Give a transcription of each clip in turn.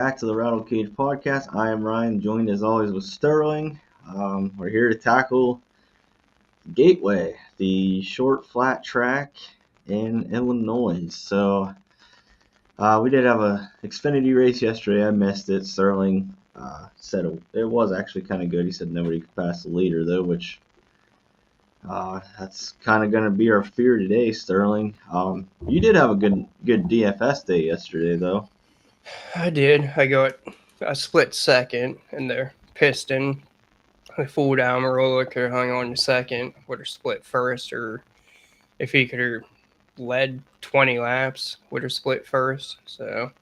Back to the Rattle Cage podcast. I am Ryan, joined as always with Sterling. We're here to tackle Gateway, the short flat track in Illinois. We did have a Xfinity race yesterday. I missed it. Sterling said it was actually kind of good. He said nobody could pass the leader though, which that's kind of going to be our fear today, Sterling. You did have a good DFS day yesterday though. I did. I split second in the piston. The full down roller could have hung on to second, would have split first, or if he could have led 20 laps, would have split first. So,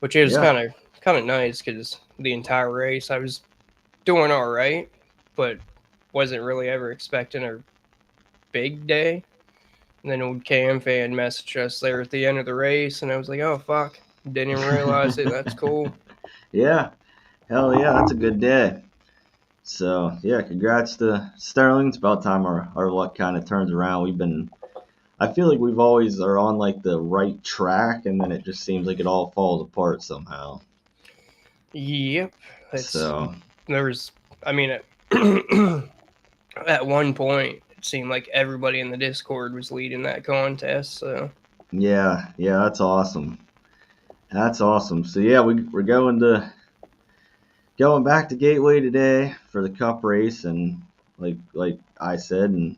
which is Yeah. kind of nice because the entire race I was doing all right, but wasn't really ever expecting a big day. And then old Cam fan messaged us there at the end of the race, and I was like, oh fuck, didn't even realize it. That's cool. Yeah. Hell yeah, that's a good day. So yeah, congrats to Sterling. It's about time our luck kind of turns around. I feel like we've always are on like the right track, and then it just seems like it all falls apart somehow. Yep, it's So there was. I mean, at one point, it seemed like everybody in the Discord was leading that contest. So yeah, that's awesome. That's awesome. So yeah, we're going back to Gateway today for the Cup race, and like I said, and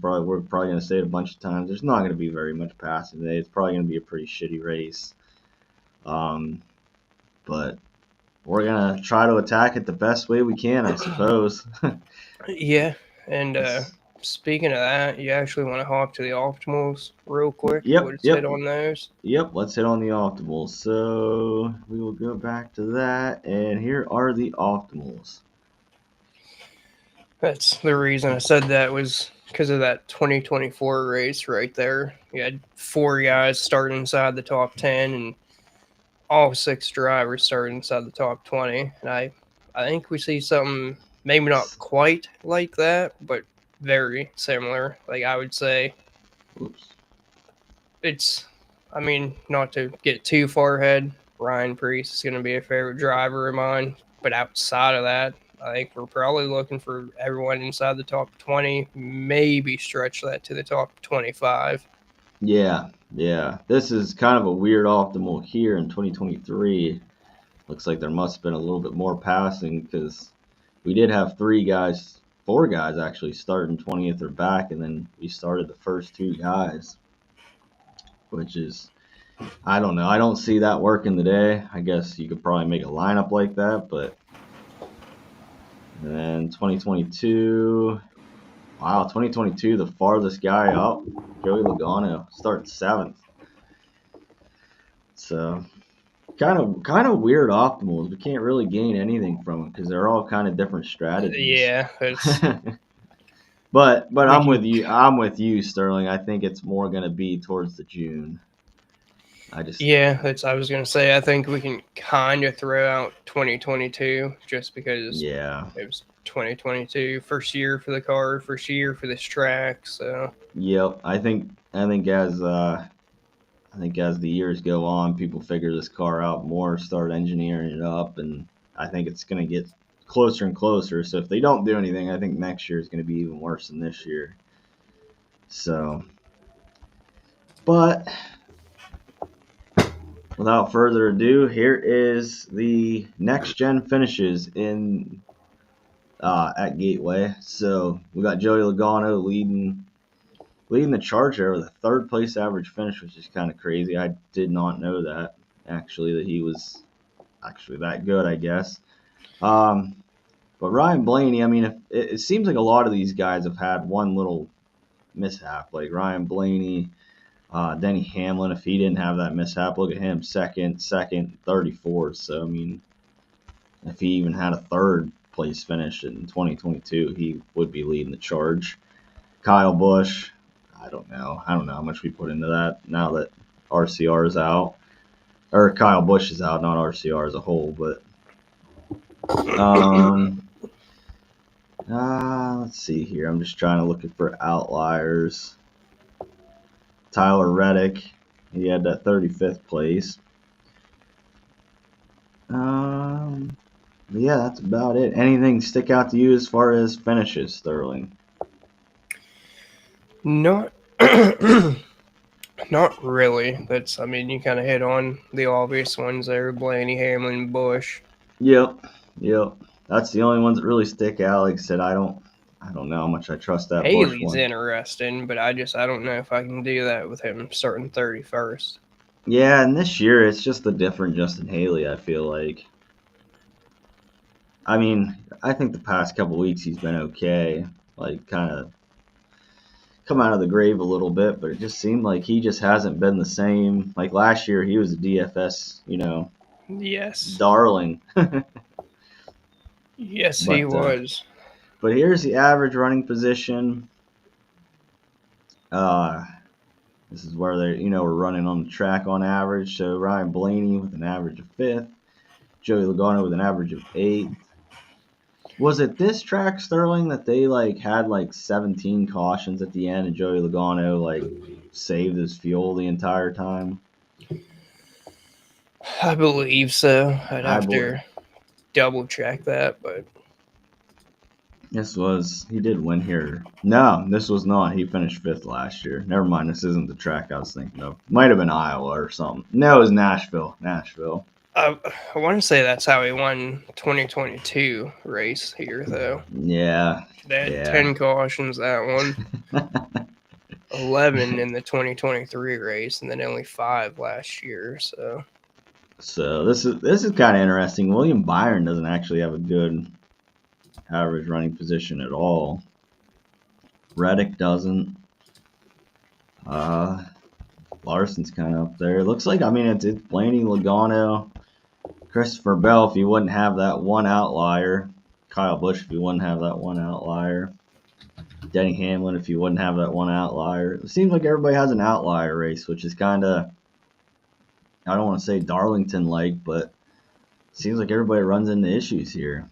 we're probably gonna say it a bunch of times. There's not gonna be very much passing today. It's probably gonna be a pretty shitty race. Um, but we're gonna try to attack it the best way we can, I suppose. yeah, and It's- speaking of that, you actually want to hop to the optimals real quick? yep, Let's hit yep, on those. yep. Let's hit on the optimals. So we will go back to that, and here are the optimals. That's the reason I said that was because of that 2024 race right there. You had four guys starting inside the top 10, and all six drivers starting inside the top 20. And I think we see something maybe not quite like that, but very similar. Like I would say Oops. it's, I mean, not to get too far ahead, Ryan Priest is going to be a favorite driver of mine. But outside of that, I think we're probably looking for everyone inside the top 20, maybe stretch that to the top 25. Yeah, yeah. This is kind of a weird optimal here in 2023. Looks like there must have been a little bit more passing because we did have four guys actually starting 20th or back, and then we started the first two guys, which is, I don't know. I don't see that working today. I guess you could probably make a lineup like that, but then 2022, wow, 2022, the farthest guy up, Joey Logano, starting seventh. So kind of weird optimals. We can't really gain anything from them because they're all kind of different strategies. Yeah, it's But we I'm can with you. I'm with you, Sterling. I think it's more going to be towards the June. I just Yeah, that's I was gonna say. I think we can kind of throw out 2022 just because yeah. it was 2022, first year for the car, first year for this track. So Yep. I think as the years go on, people figure this car out more, start engineering it up, and I think it's going to get closer and closer. So if they don't do anything, I think next year is going to be even worse than this year. So, but without further ado, here is the next gen finishes in at Gateway. So we got Joey Logano leading the charge there with a third place average finish, which is kind of crazy. I did not know that actually that he was actually that good. I guess. Um, but Ryan Blaney, I mean, it seems like a lot of these guys have had one little mishap, like Ryan Blaney. Denny Hamlin, if he didn't have that mishap, look at him, second, 34th. So, I mean, if he even had a third place finish in 2022, he would be leading the charge. Kyle Busch, I don't know. I don't know how much we put into that now that RCR is out. Or Kyle Busch is out, not RCR as a whole. But um, let's see here. I'm just trying to look for outliers. Tyler Reddick, he had that 35th place. Yeah, that's about it. Anything stick out to you as far as finishes, Sterling? Not not really. I mean, you kind of hit on the obvious ones there: Blaney, Hamlin, Bush. Yep, yep. That's the only ones that really stick out. Like I said, I don't know how much I trust that Bush Haley's one. interesting, but I don't know if I can do that with him starting 31st. Yeah, and this year it's just a different Justin Haley. I feel like. I mean, I think the past couple weeks he's been okay. Like, kind of come out of the grave a little bit, but it just seemed like he just hasn't been the same. Like last year, he was a DFS, Yes. darling. Yes, he but was. but here's the average running position. Uh, this is where they, we're running on the track on average. So Ryan Blaney with an average of fifth, Joey Logano with an average of eighth. Was it this track, Sterling, that they had 17 cautions at the end, and Joey Logano saved his fuel the entire time? I believe so. I'd I have believe to double check that, but he did win here. No, this was not. He finished fifth last year. Never mind. This isn't the track I was thinking of. Might have been Iowa or something. No, it was Nashville. I want to say that's how he won 2022 race here, though. Yeah. They had Yeah. 10 cautions that one, 11 in the 2023 race, and then only 5 last year. So this is kind of interesting. William Byron doesn't actually have a good average running position at all. Reddick doesn't. Larson's kind of up there. It looks like, it's Blaney, Logano, Christopher Bell if he wouldn't have that one outlier. Kyle Busch if he wouldn't have that one outlier. Denny Hamlin if he wouldn't have that one outlier. It seems like everybody has an outlier race, which is kind of, I don't want to say Darlington-like, but it seems like everybody runs into issues here.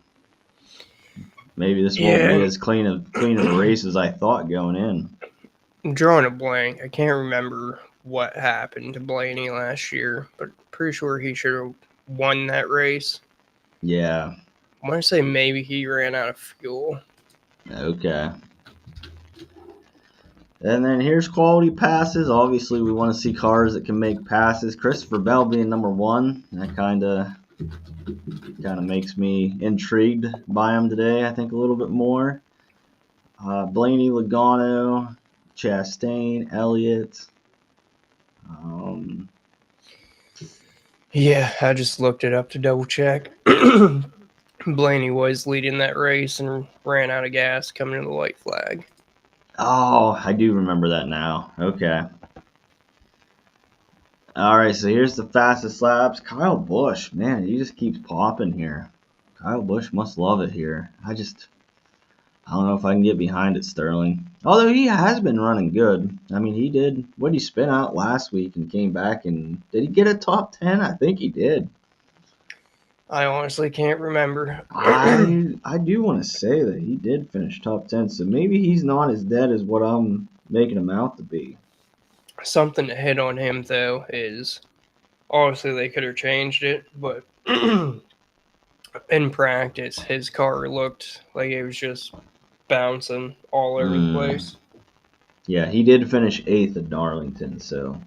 Maybe this won't be as clean of a race as I thought going in. I'm drawing a blank. I can't remember what happened to Blaney last year, but pretty sure he should have won that race. Yeah. I want to say maybe he ran out of fuel. Okay. And then here's quality passes. Obviously, we want to see cars that can make passes. Christopher Bell being number one, that kind of makes me intrigued by him today, I think, a little bit more. Blaney, Logano, Chastain, Elliott. Yeah, I just looked it up to double check. Blaney was leading that race and ran out of gas coming to the white flag. Oh, I do remember that now. Okay. All right, so here's the fastest laps. Kyle Busch, man, he just keeps popping here. Kyle Busch must love it here. I don't know if I can get behind it, Sterling. Although he has been running good. I mean, what did he spin out last week and came back and did he get a top 10? I think he did. I honestly can't remember. I do want to say that he did finish top 10, so maybe he's not as dead as what I'm making him out to be. Something to hit on him, though, is obviously they could have changed it, but in practice, his car looked like it was just bouncing all over the place. Yeah, he did finish 8th at Darlington, so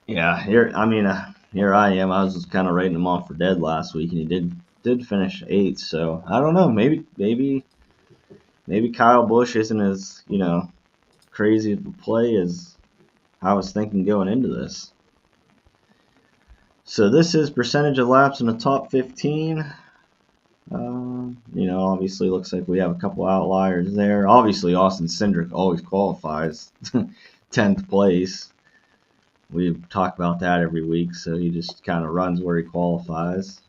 yeah, here I am. I was just kind of writing him off for dead last week, and he did finish 8th. So I don't know. Maybe Kyle Busch isn't as crazy of a play as I was thinking going into this. So this is percentage of laps in the top 15. Obviously looks like we have a couple outliers there. Obviously, Austin Cindric always qualifies 10th place. We talk about that every week, so he just kind of runs where he qualifies.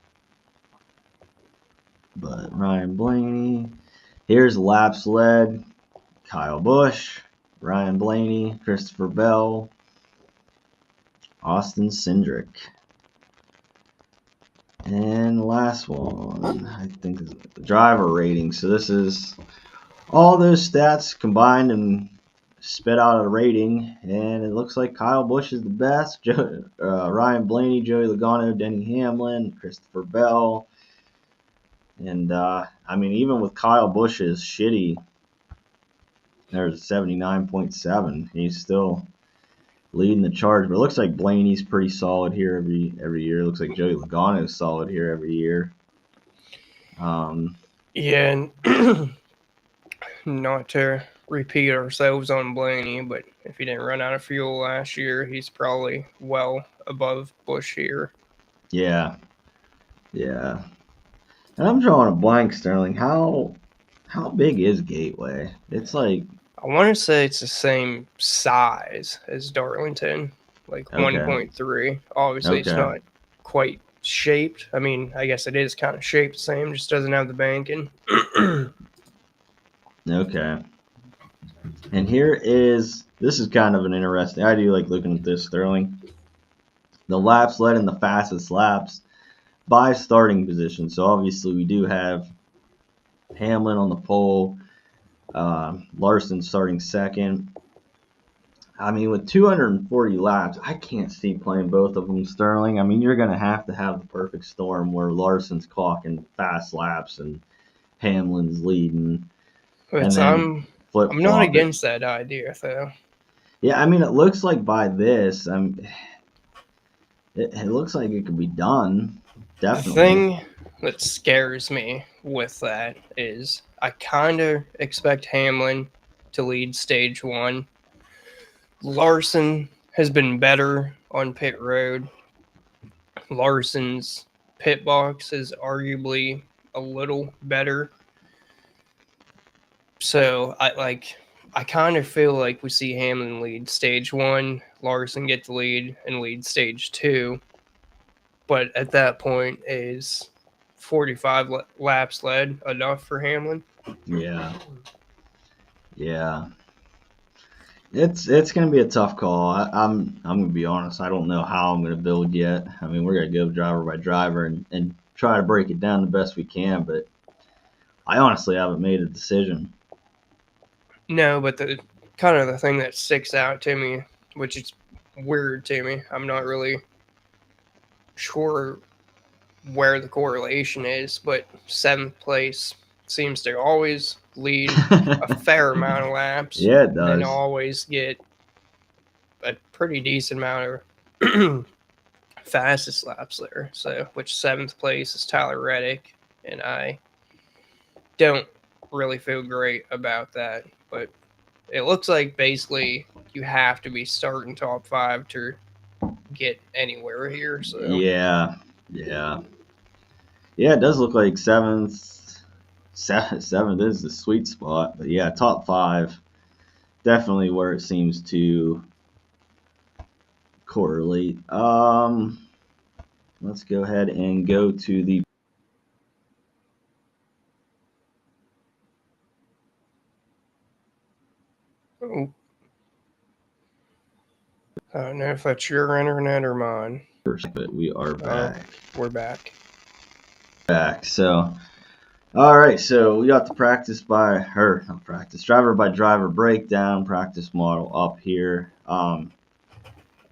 But Ryan Blaney, here's laps led. Kyle Busch, Ryan Blaney, Christopher Bell, Austin Cindric. And the last one, I think, is the driver rating. So this is all those stats combined and spit out a rating, and it looks like Kyle Busch is the best. Ryan Blaney, Joey Logano, Denny Hamlin, Christopher Bell, And I mean, even with Kyle Busch's shitty, there's 79.7. He's still leading the charge. But it looks like Blaney's pretty solid here every year. It looks like Joey Logano's solid here every year. Yeah, and not to repeat ourselves on Blaney, but if he didn't run out of fuel last year, he's probably well above Busch here. Yeah, yeah. And I'm drawing a blank, Sterling. How big is Gateway? It's like, I want to say it's the same size as Darlington, like okay, 1.3. Obviously, it's okay, not quite shaped. I mean, I guess it is kind of shaped the same, just doesn't have the banking. okay. And this is kind of an interesting. I do like looking at this, Sterling. The laps led in the fastest laps by starting position. So obviously we do have Hamlin on the pole, Larson starting second. I mean, with 240 laps, I can't see playing both of them, Sterling. I mean, you're going to have the perfect storm where Larson's clocking fast laps and Hamlin's leading, and It's then flip I'm not flop it. against that idea though. Yeah, I mean, it looks like by this, it looks like it could be done. The Definitely. thing that scares me with that is I kind of expect Hamlin to lead stage one. Larson has been better on pit road. Larson's pit box is arguably a little better. So I kind of feel like we see Hamlin lead stage one, Larson get the lead and lead stage two. But at that point, is 45 laps led enough for Hamlin? Yeah. Yeah. It's going to be a tough call. I'm going to be honest. I don't know how I'm going to build yet. I mean, we're going to go driver by driver and try to break it down the best we can, but I honestly haven't made a decision. No, but the kind of the thing that sticks out to me, which is weird to me, I'm not really sure where the correlation is, but seventh place seems to always lead a fair amount of laps Yeah, it and does. always get a pretty decent amount of fastest laps there. So, which seventh place is Tyler Reddick, and I don't really feel great about that. But it looks like basically you have to be starting top five to get anywhere here. So, Yeah. Yeah. Yeah, it does look like seventh is the sweet spot, but yeah, top five definitely where it seems to correlate. Let's go ahead and go to the oh, I don't know if that's your internet or mine. first, but we are back. We're back. So, all right. So we got the driver by driver breakdown practice model up here.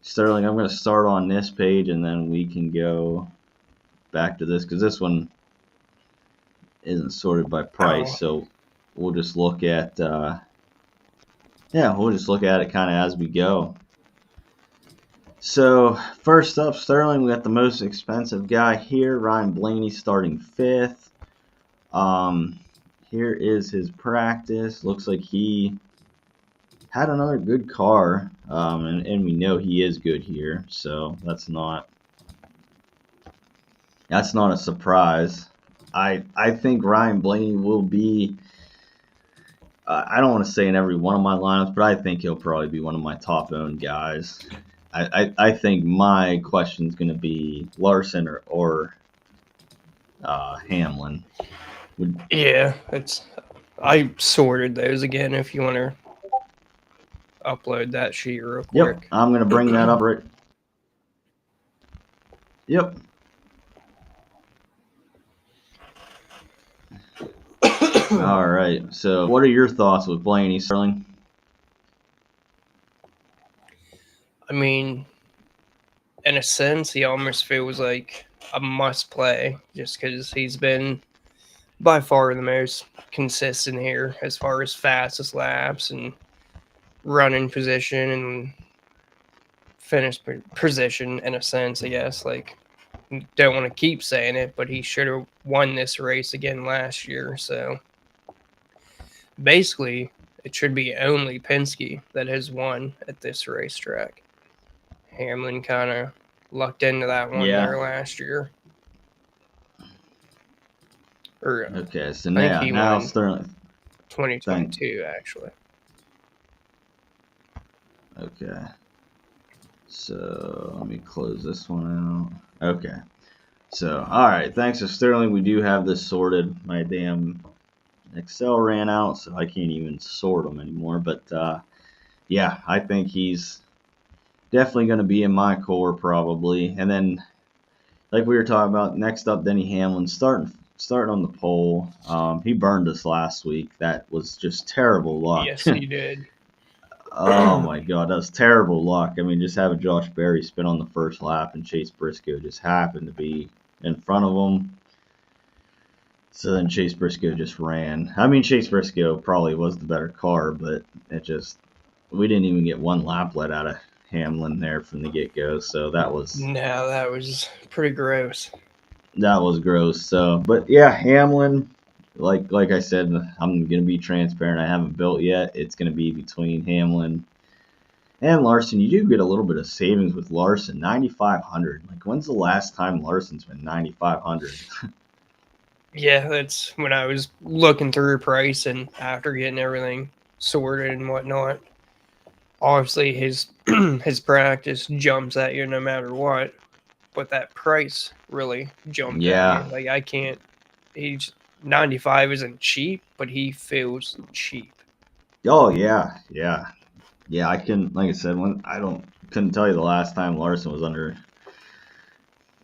Sterling, I'm going to start on this page and then we can go back to this because this one isn't sorted by price. So we'll just look at we'll just look at it kind of as we go. So first up, Sterling, we got the most expensive guy here, Ryan Blaney, starting fifth. Here is his practice. Looks like he had another good car, and we know he is good here, so that's not a surprise. I think Ryan Blaney will be. I don't want to say in every one of my lineups, but I think he'll probably be one of my top owned guys. I think my question is going to be Larson or Hamlin. Yeah, I sorted those again if you want to upload that sheet real quick. Yep, I'm going to bring that up right. Yep. All right. So, what are your thoughts with Blaney, Sterling? I mean, in a sense, he almost feels like a must play just because he's been by far the most consistent here as far as fastest laps and running position and finish position in a sense, I guess. Like, don't want to keep saying it, but he should have won this race again last year. So basically, it should be only Penske that has won at this racetrack. Hamlin kind of lucked into that one Yeah. there last year. Or Okay, so I think now he now won Sterling. 2022 actually. Okay. So let me close this one out. Okay. So, all right. Thanks to Sterling, we do have this sorted. My damn Excel ran out, so I can't even sort them anymore. But yeah, I think he's definitely going to be in my core probably. And then, like we were talking about, next up, Denny Hamlin starting on the pole. He burned us last week. That was just terrible luck. Yes, he did. Oh my God, that was terrible luck. I mean, just having Josh Berry spin on the first lap and Chase Briscoe just happened to be in front of him. So then Chase Briscoe just ran. I mean, Chase Briscoe probably was the better car, but we didn't even get one lap let out of Hamlin there from the get go. So that was pretty gross. That was gross. So, but yeah, Hamlin, like I said, I'm gonna be transparent. I haven't built yet. It's gonna be between Hamlin and Larson. You do get a little bit of savings with Larson, 9,500. Like, when's the last time Larson's been 9,500? Yeah, that's when I was looking through price and after getting everything sorted and whatnot. Obviously, his his practice jumps at you no matter what, but that price really jumped at me. Yeah. Like, I can't. He's 95 isn't cheap, but he feels cheap. Oh yeah, yeah, yeah. I can, like I said, couldn't tell you the last time Larson was under,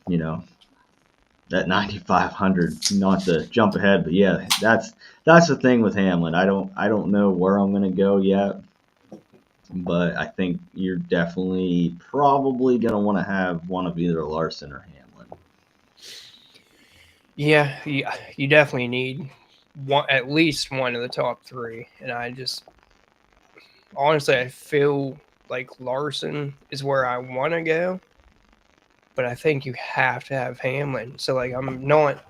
you know, that 9,500. Not to jump ahead, but yeah, that's the thing with Hamlin. I don't know where I'm gonna go yet, but I think you're definitely probably gonna want to have one of either Larson or Hamlin. Yeah, you definitely need at least one of the top three, and I just honestly I feel like Larson is where I want to go, but I think you have to have Hamlin. So like I'm not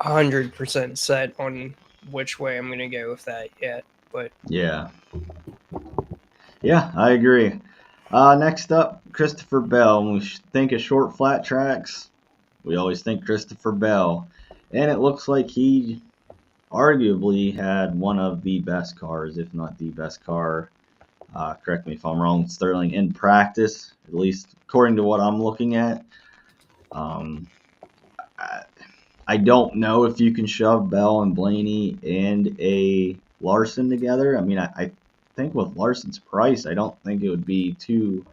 100% set on which way I'm gonna go with that yet, but Yeah, yeah, I agree. Next up, Christopher Bell. When we think of short flat tracks, we always think Christopher Bell, and it looks like he arguably had one of the best cars, if not the best car. Correct me if I'm wrong, Sterling, in practice, at least according to what I'm looking at. Um, I don't know if you can shove Bell and Blaney and a Larson together. I mean, I think with Larson's price, I don't think it would be too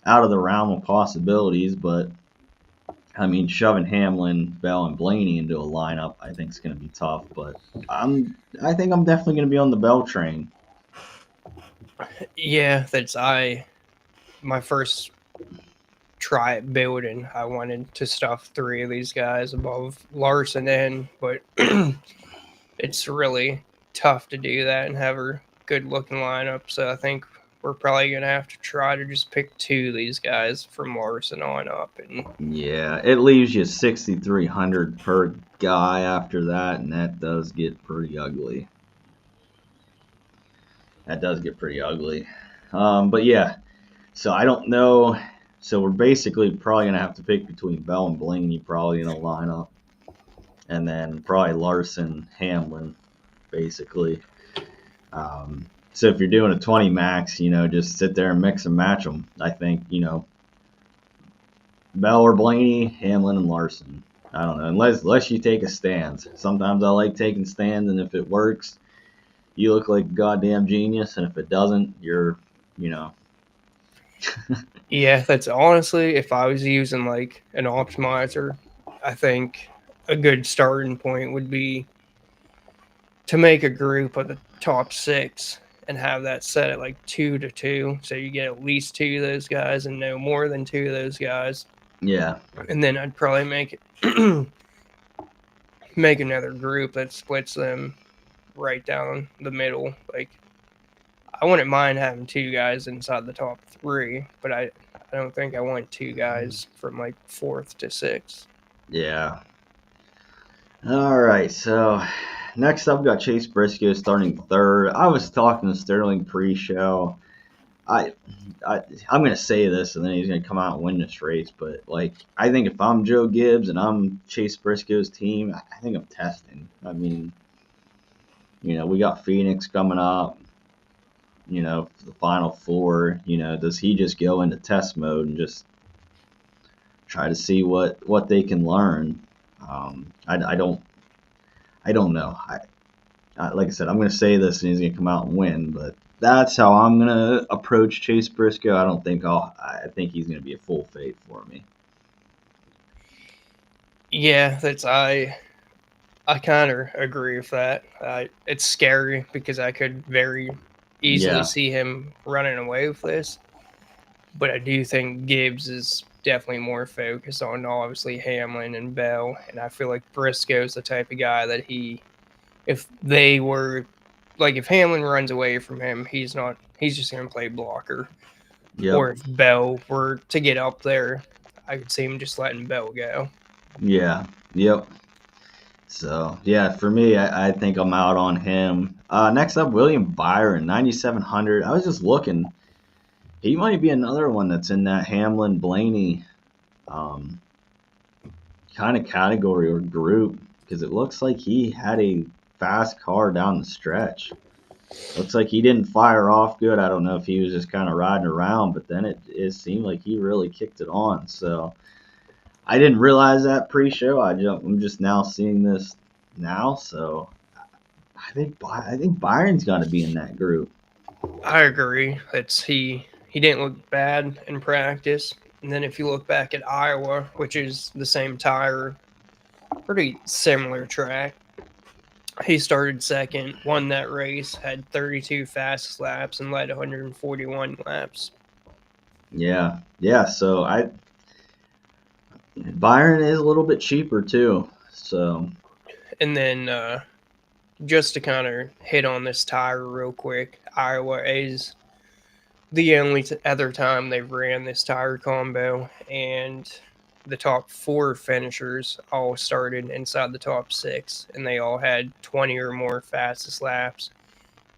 out of the realm of possibilities. But I mean, shoving Hamlin, Bell, and Blaney into a lineup, I think is going to be tough. But I think I'm definitely going to be on the Bell train. yeah, my first try at building. I wanted to stuff three of these guys above Larson in, but it's really tough to do that and have a good looking lineup. So I think we're probably gonna have to try to just pick two of these guys from Larson on up. And Yeah, it leaves you 6,300 per guy after that, and that does get pretty ugly. But yeah, so I don't know. So we're basically probably gonna have to pick between Bell and Blaney probably in a lineup, and then probably Larson, Hamlin, basically. So if you're doing a 20 max, just sit there and mix and match them. I think Bell or Blaney, Hamlin and Larson. I don't know, unless you take a stance. Sometimes I like taking stands, and if it works, you look like a goddamn genius, and if it doesn't, you're. yeah, that's honestly, if I was using like an optimizer, I think a good starting point would be to make a group of the top six and have that set at like 2-2. So you get at least two of those guys and no more than two of those guys. Yeah. And then I'd probably make it make another group that splits them right down the middle. Like, I wouldn't mind having two guys inside the top three, but I don't think I want two guys from like fourth to sixth. Yeah. All right. So next up, we got Chase Briscoe starting third. I was talking to Sterling pre-show. I, I'm gonna say this, and then he's gonna come out and win this race. But like, I think if I'm Joe Gibbs and I'm Chase Briscoe's team, I think I'm testing. I mean, we got Phoenix coming up. For the final four. Does he just go into test mode and just try to see what they can learn? I don't know. Like I said, I'm gonna say this, and he's gonna come out and win, but. That's how I'm gonna approach Chase Briscoe. I think he's gonna be a full fade for me. Yeah, I kind of agree with that. It's scary because I could very easily see him running away with this, but I do think Gibbs is definitely more focused on obviously Hamlin and Bell, and I feel like Briscoe's the type of guy that if Hamlin runs away from him, he's just going to play blocker. Yep. Or if Bell were to get up there, I could see him just letting Bell go. Yeah. Yep. So, yeah, for me, I think I'm out on him. Next up, William Byron, 9,700. I was just looking. He might be another one that's in that Hamlin Blaney kind of category or group because it looks like he had a fast car down the stretch. Looks like he didn't fire off good. I don't know if he was just kind of riding around, but then it seemed like he really kicked it on. So I didn't realize that pre-show. I'm just now seeing this now. So I think Byron's got to be in that group. I agree. He didn't look bad in practice. And then if you look back at Iowa, which is the same tire, pretty similar track, he started second, won that race, had 32 fastest laps, and led 141 laps. Yeah. So Byron is a little bit cheaper too. So. And then just to kind of hit on this tire real quick, Iowa is the only other time they've ran this tire combo, and the top four finishers all started inside the top six, and they all had 20 or more fastest laps,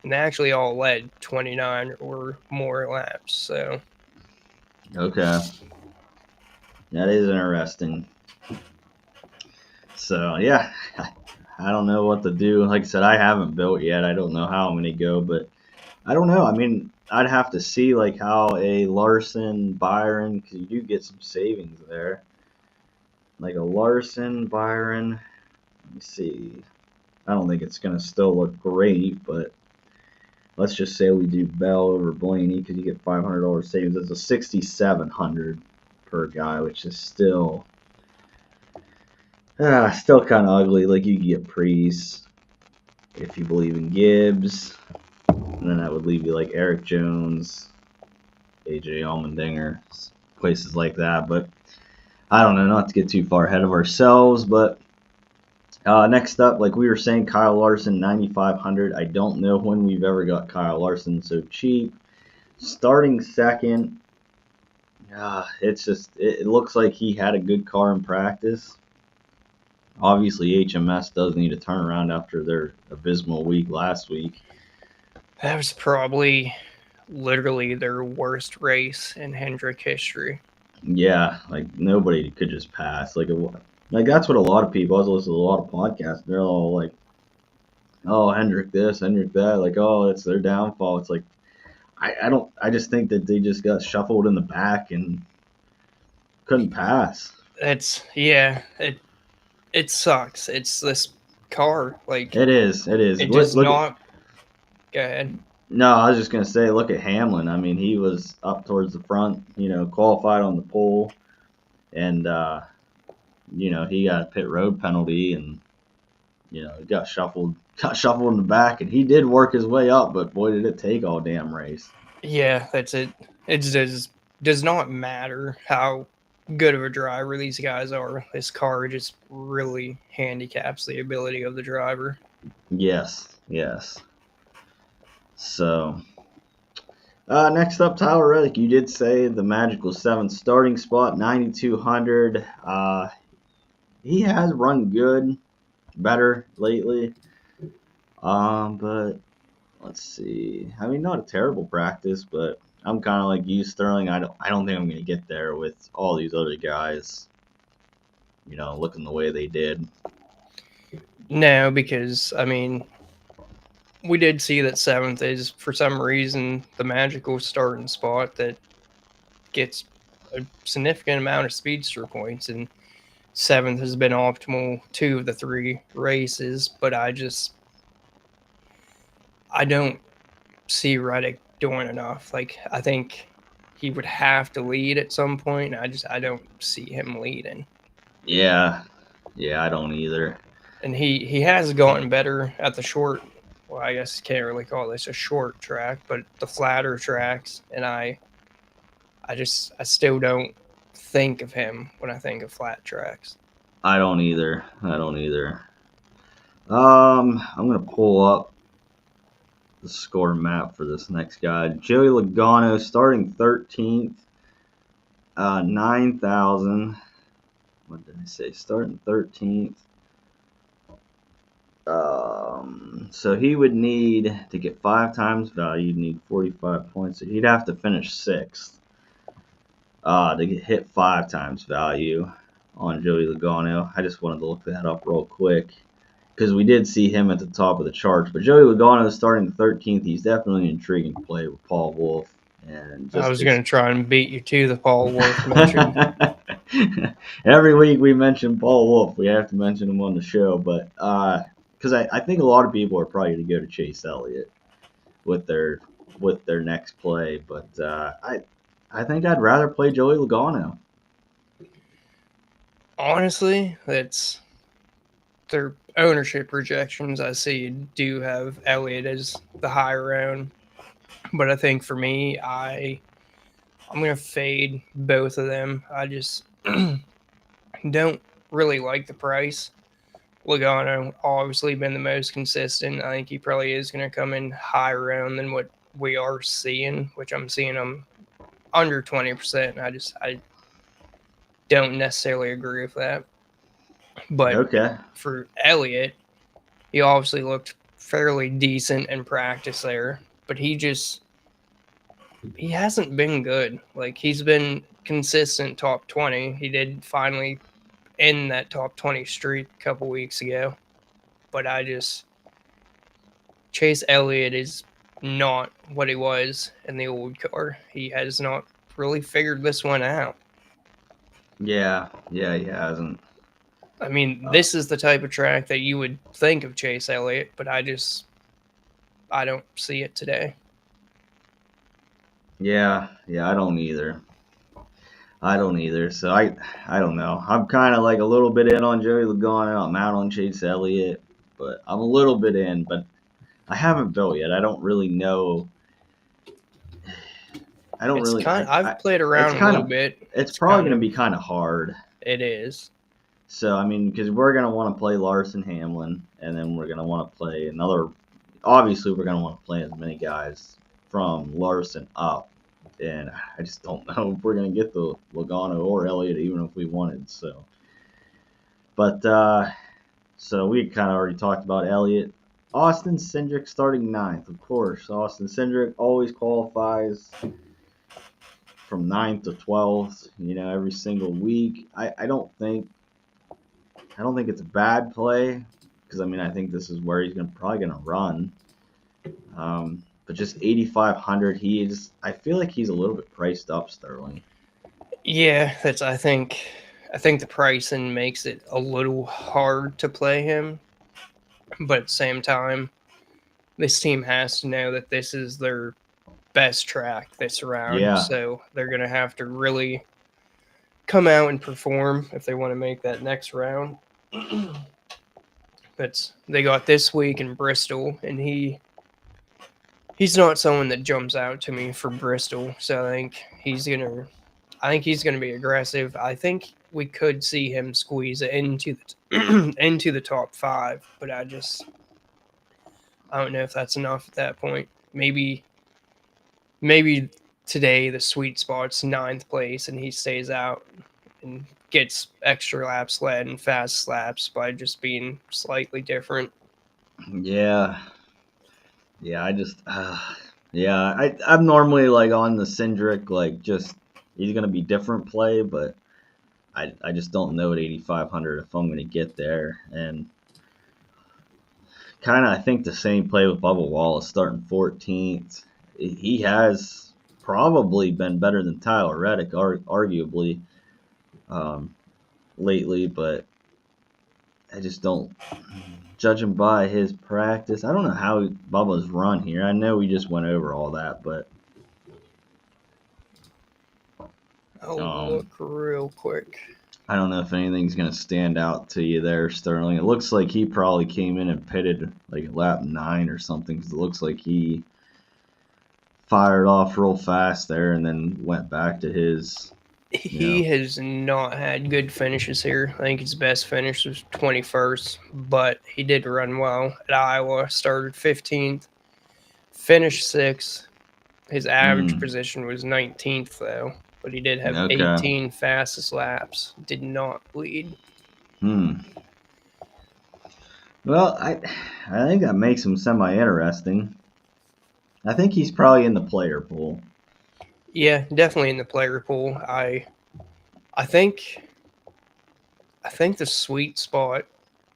and they actually all led 29 or more laps. So, okay, that is interesting. So yeah, I don't know what to do. Like I said, I haven't built yet. I don't know how I'm gonna go, but I don't know. I mean, I'd have to see like how a Larson Byron, because you do get some savings there. Like a Larson Byron, let me see. I don't think it's gonna still look great, but let's just say we do Bell over Blaney because you get $500 savings. It's a $6,700 per guy, which is still kind of ugly. Like you can get Priest if you believe in Gibbs. And then that would leave you like Eric Jones, AJ Allmendinger, places like that. But I don't know, not to get too far ahead of ourselves. But next up, like we were saying, Kyle Larson, 9,500. I don't know when we've ever got Kyle Larson so cheap. Starting second, it looks like he had a good car in practice. Obviously, HMS does need a turnaround after their abysmal week last week. That was probably literally their worst race in Hendrick history. Yeah, like nobody could just pass. Like that's what a lot of people. I was listening to a lot of podcasts. They're all like, "Oh, Hendrick this, Hendrick that." Like, "Oh, it's their downfall." It's like, I just think that they just got shuffled in the back and couldn't pass. It sucks. It's this car. Like it is. It does not. Go ahead. No, I was just gonna say, look at Hamlin. I mean, he was up towards the front, qualified on the pole, and he got a pit road penalty, and got shuffled in the back, and he did work his way up, but boy, did it take all damn race. Yeah, that's it. It does not matter how good of a driver these guys are. This car just really handicaps the ability of the driver. Yes, yes. So, next up, Tyler Reddick. You did say the magical 7th starting spot, 9,200. He has run good, better lately. But let's see. I mean, not a terrible practice, but I'm kind of like you, Sterling. I don't think I'm gonna get there with all these other guys. You know, looking the way they did. No, because I mean, we did see that 7th is for some reason the magical starting spot that gets a significant amount of speedster points, and 7th has been optimal 2 of the 3 races, but I don't see Reddick doing enough. Like, I think he would have to lead at some point. I don't see him leading. Yeah, I don't either. And he has gotten better at the short. Well, I guess you can't really call this a short track, but the flatter tracks. And I still don't think of him when I think of flat tracks. I don't either. I'm gonna pull up the score map for this next guy. Joey Logano starting 13th, 9,000. What did I say? Starting 13th. So he would need to get 5 times value. He'd need 45 points. So he'd have to finish 6th to hit 5 times value on Joey Logano. I just wanted to look that up real quick because we did see him at the top of the charts. But Joey Logano is starting 13th. He's definitely an intriguing play with Paul Wolfe. And I was going to try and beat you to the Paul Wolfe mention. Every week we mention Paul Wolfe. We have to mention him on the show. But because I think a lot of people are probably going to go to Chase Elliott with their next play. But I think I'd rather play Joey Logano. Honestly, that's their ownership projections. I see do have Elliott as the high round, but I think for me, I'm gonna fade both of them. I just don't really like the price. Logano obviously been the most consistent. I think he probably is going to come in higher round than what we are seeing, which I'm seeing him under 20%. I don't necessarily agree with that. But okay. For Elliott, he obviously looked fairly decent in practice there, but he hasn't been good. Like, he's been consistent top 20. He did finally end that top 20 streak a couple weeks ago. But Chase Elliott is not what he was in the old car. He has not really figured this one out. Yeah, he hasn't. I mean, this is the type of track that you would think of Chase Elliott, but I don't see it today. Yeah, I don't either. So I don't know. I'm kind of like a little bit in on Joey Logano. I'm out on Chase Elliott, but I'm a little bit in. But I haven't built yet. I don't really know. I've played around a little bit. It's probably going to be kind of hard. It is. So I mean, because we're going to want to play Larson Hamlin, and then we're going to want to play another. Obviously, we're going to want to play as many guys from Larson up. And I just don't know if we're going to get the Logano or Elliott, even if we wanted. So, but so we kind of already talked about Elliott. Austin Cindric starting 9th, of course. Austin Cindric always qualifies from 9th to 12th. You know, every single week. I don't think it's a bad play because I mean I think this is where he's probably gonna run. But just 8,500, I feel like he's a little bit priced up, Sterling. Yeah, I think the pricing makes it a little hard to play him. But at the same time, this team has to know that this is their best track this round. Yeah. So they're going to have to really come out and perform if they want to make that next round. But they got this week in Bristol, and he's not someone that jumps out to me for Bristol. So I think I think he's going to be aggressive. I think we could see him squeeze it into the into the top 5, but I don't know if that's enough at that point. Maybe today the sweet spot's 9th place, and he stays out and gets extra laps led and fast laps by just being slightly different. Yeah. Yeah, I'm normally like on the Cindric, like just he's gonna be different play, but I just don't know at 8,500 if I'm gonna get there. And kind of I think the same play with Bubba Wallace starting 14th. He has probably been better than Tyler Reddick, arguably, lately, but I just don't. Judging by his practice, I don't know how Bubba's run here. I know we just went over all that, but I'll look real quick. I don't know if anything's going to stand out to you there, Sterling. It looks like he probably came in and pitted like lap 9 or something, because it looks like he fired off real fast there and then went back to his. He has not had good finishes here. I think his best finish was 21st, but he did run well at Iowa. Started 15th, finished 6th. His average position was 19th, though, but he did have 18 fastest laps. Did not lead. Well, I think that makes him semi-interesting. I think he's probably in the player pool. Yeah, definitely in the player pool. I think the sweet spot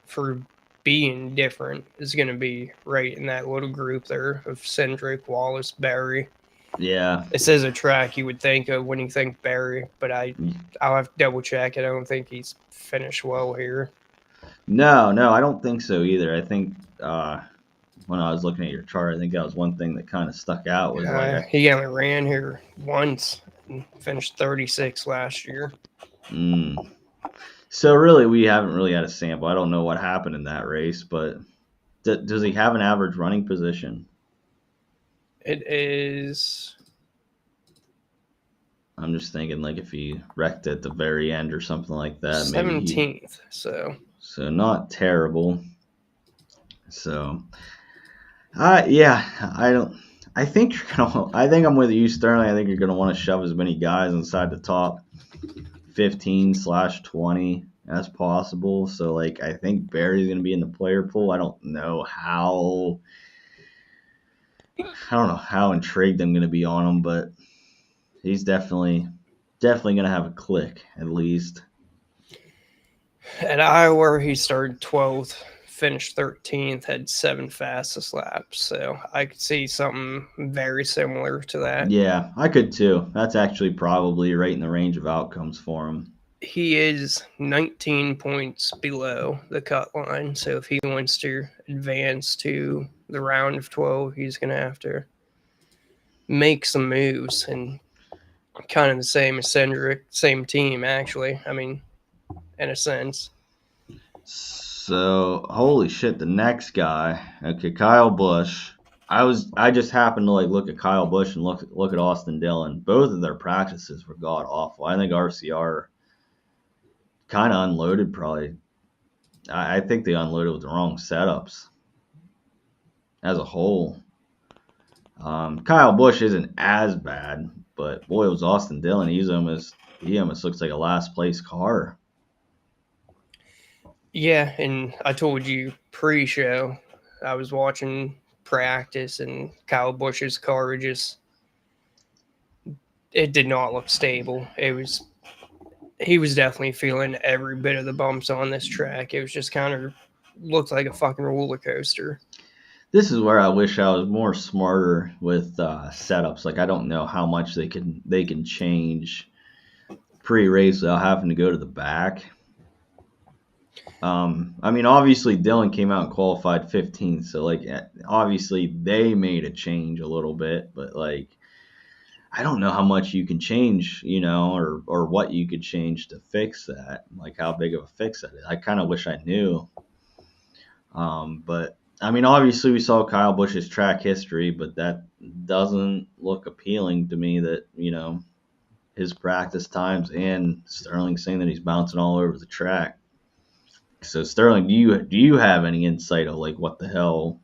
for being different is going to be right in that little group there of Cindric, Wallace, Berry. Yeah. This is a track you would think of when you think Berry, but I'll have to double check it. I don't think he's finished well here. No, I don't think so either. I think when I was looking at your chart, I think that was one thing that kind of stuck out. Was he only ran here once and finished 36 last year. So really, we haven't really had a sample. I don't know what happened in that race, but does he have an average running position? It is. I'm just thinking, like, if he wrecked at the very end or something like that. 17th, So not terrible. So, yeah, I think I'm with you, Sterling. I think you're gonna want to shove as many guys inside the top 15/20 as possible. So, like, I think Barry's gonna be in the player pool. I don't know how intrigued I'm gonna be on him, but he's definitely gonna have a click at least. At Iowa, he started 12th, finished 13th, had 7 fastest laps. So I could see something very similar to that. Yeah, I could too. That's actually probably right in the range of outcomes for him. He is 19 points below the cut line. So if he wants to advance to the round of 12, he's going to have to make some moves. And kind of the same as Cindric, same team, actually. I mean, in a sense. So, holy shit, the next guy. Okay, Kyle Busch. I just happened to like look at Kyle Busch and look at Austin Dillon. Both of their practices were god awful. I think RCR kind of unloaded probably. I think they unloaded with the wrong setups as a whole. Kyle Busch isn't as bad, but boy, it was Austin Dillon. He almost looks like a last place car. Yeah, and I told you pre-show, I was watching practice, and Kyle Busch's car it did not look stable. He was definitely feeling every bit of the bumps on this track. It was just kind of looked like a fucking roller coaster. This is where I wish I was more smarter with setups. Like, I don't know how much they can change pre-race without having to go to the back. I mean, obviously Dillon came out and qualified 15th, so like obviously they made a change a little bit, but like I don't know how much you can change, or what you could change to fix that, like how big of a fix that is. I kind of wish I knew. But I mean, obviously we saw Kyle Busch's track history, but that doesn't look appealing to me that, his practice times, and Sterling saying that he's bouncing all over the track. So Sterling, do you have any insight of like what the hell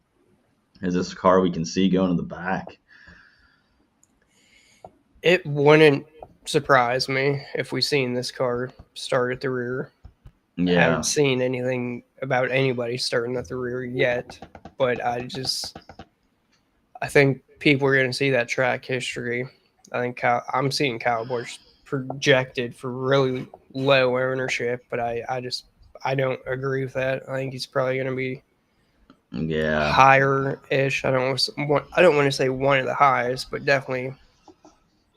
is this car we can see going to the back? It wouldn't surprise me if we seen this car start at the rear. I haven't Yeah, seen anything about anybody starting at the rear yet, but I think people are going to see that track history. I think I'm seeing Kyle Busch projected for really low ownership, but I don't agree with that. I think he's probably going to be yeah. higher ish. I don't want to say one of the highest, but definitely.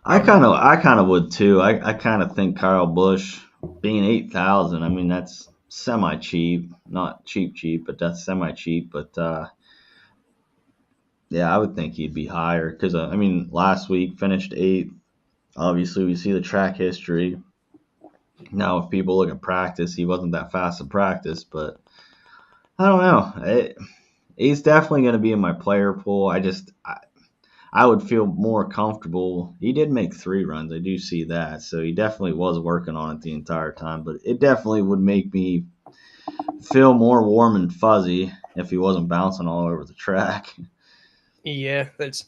I kind of would too. I kind of think Kyle Busch being 8,000. I mean, that's semi cheap, not cheap, but that's semi cheap. But yeah, I would think he'd be higher because I mean, last week finished eighth. Obviously, we see the track history. Now, if people look at practice, he wasn't that fast in practice, but I don't know. He's definitely going to be in my player pool. I would feel more comfortable. He did make 3 runs. I do see that. So he definitely was working on it the entire time. But it definitely would make me feel more warm and fuzzy if he wasn't bouncing all over the track. Yeah, that's